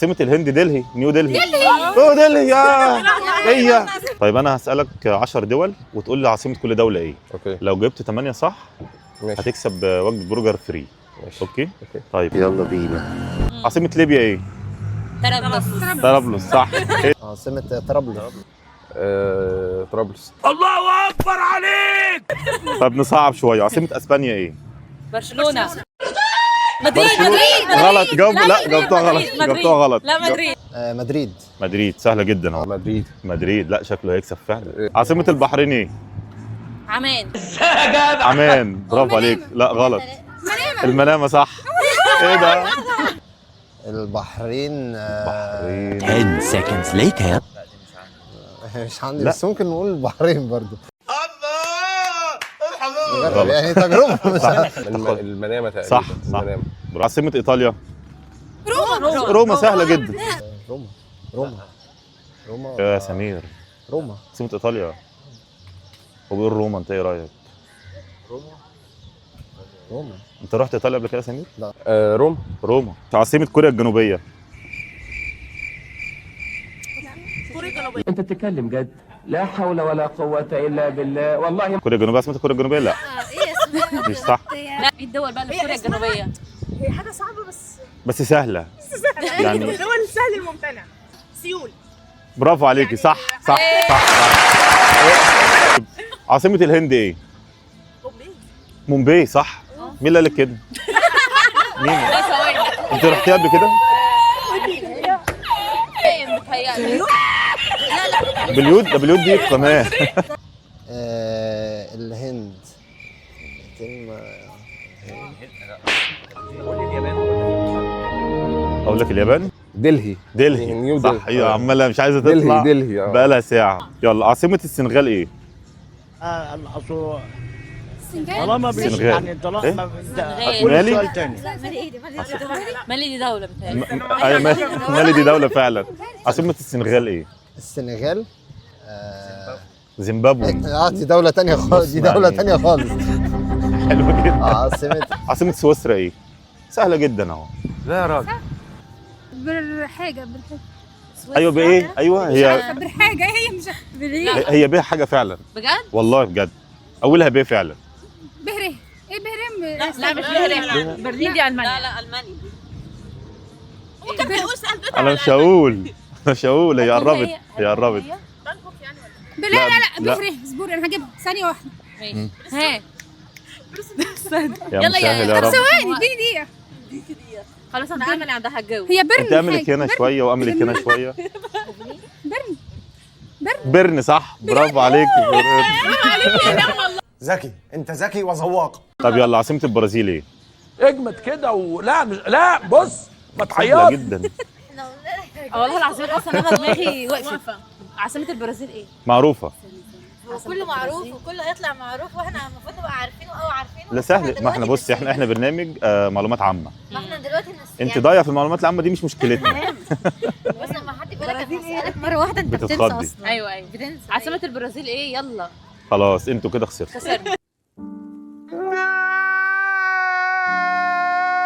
عاصمة الهند دلهي، نيو دلهي. اوه دلهي يا هي. طيب انا هسألك 10 دول وتقول لي عاصمة كل دولة ايه. اوكي لو جبت 8 صح ماشي. هتكسب وجبة برجر فري. ماشي. اوكي؟ طيب يلا بينا. عاصمة ليبيا ايه؟ طرابلس. طرابلس صح. إيه؟ عاصمة طرابلس. طرابلس. طب نصعب شوية، عاصمة اسبانيا ايه؟ برشلونة. مدريد. غلط. جاوبتوها غلط. جاوبتوها غلط. لا مدريد. مدريد. مدريد سهلة جدا اهو. مدريد. مدريد، لا شكله هيكسب فعلا. عاصمة البحرين ايه؟ عمان. عمان، برافو عليك. لا غلط. المنامة صح. ايه ده؟ البحرين. بحرين. 10 seconds later. مش عندي لا. بس ممكن نقول البحرين برضو. غلط. يعني تجربة مش عارف. المنامة تقريبا. صح صح. المنامة. عاصمة ايطاليا؟ روما. روما سهلة جدا. روما. روما. روما. يا سمير، روما. عاصمة ايطاليا. هو بيقول روما، انت ايه رايك؟ روما. انت رحت ايطاليا قبل كده يا سمير؟ روم. روما. عاصمة كوريا الجنوبية؟ انت بتتكلم جد؟ لا حول ولا قوة الا بالله والله. كوريا الجنوبية، عاصمة كوريا الجنوبية لا مش صح. لا ايه الدول بقى اللي في كوريا الجنوبية؟ هي حاجة صعبة بس سهلة يعني. الدول السهل الممتنع. سيول. برافو عليكي. صح صح صح. عاصمة الهند ايه؟ مومباي صح. مين اللي قال لك كده؟ مين؟ لا ثواني. انت رحتيها قبل كده؟ متهيألي. باليود ده، باليود دي قناة. الهند. كلمة. اقول لك اليابان؟ دلهي. دلهي نيو صح. دلهي. هي عمالة مش عايزة تطلع. دلهي بقالها ساعة. يلا عاصمة السنغال ايه؟ طالما السنغال. يعني طالما مالي؟ سؤال تاني. مالي دي دولة بتهيألي. ايوه مالي دي دولة فعلا. عاصمة السنغال ايه؟ السنغال. زيمبابوي. دي دولة تانية خالص. دي دولة تانية خالص. حلو جدا. عاصمة سويسرا ايه؟ سهلة جدا اهو. لا يا راجل. بالحاجة ايوه بايه؟ ايوه هي بالحاجة هي مش هي بيها حاجة فعلا. بجد؟ والله بجد. اولها بيه فعلا. بهري. ايه بهري؟ لا مش برلين. برلين دي ألمانيا. لا ألمانيا. ممكن تقول سؤال بتاع انا مش هقول هي قربت. هي قربت. لا لا، بهري. اصبري انا هجيبها ثانية واحدة. ماشي. ها. يا يلا مسهل يا يا رب. ثواني اديني دقيقة. خلاص انا امل عندها هتجاوب. هي برن. انت املك هنا شويه واملك هنا شويه. برن صح. برافو عليك. ذكي. انت ذكي وذواق. طب يلا عاصمه البرازيل ايه؟ اجمد كده ولا لا بص ما سهله تعيطش. جدا. والله العظيم اصلا انا دماغي وقفت. عاصمة البرازيل ايه؟ معروفه. كله معروف وكله هيطلع معروف واحنا المفروض نبقى عارفينه او عارفينه. لا سهل. ما احنا بص احنا برنامج معلومات عامه. ما احنا دلوقتي انت ضايع في المعلومات العامه دي مش مشكلتنا. بس لما حد يقول لك انا هسألك مره واحده انت بتنسى بتتخضي. اصلا. ايوه بتنسى. عاصمة البرازيل ايه؟ يلا. خلاص انتوا كده خسرتوا. خسرنا.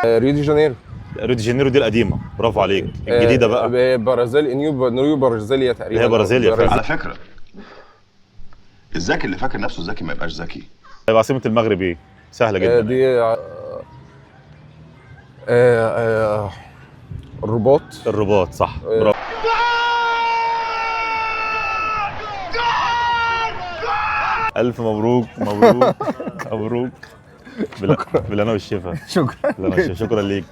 ريو دي جانيرو. ريو دي جانيرو دي القديمه. برافو عليك. الجديده بقى برازيل. نيو برازيليا تقريبا. هي برازيليا فعلا. على فكرة الذكي اللي فاكر نفسه ذكي ما يبقاش ذكي. طيب عاصمه المغرب ايه؟ سهله جدا. دي الرباط. الرباط صح. برافو. الف مبروك مبروك مبروك. بالهنا والشفا. شكرا. شكرا ليك.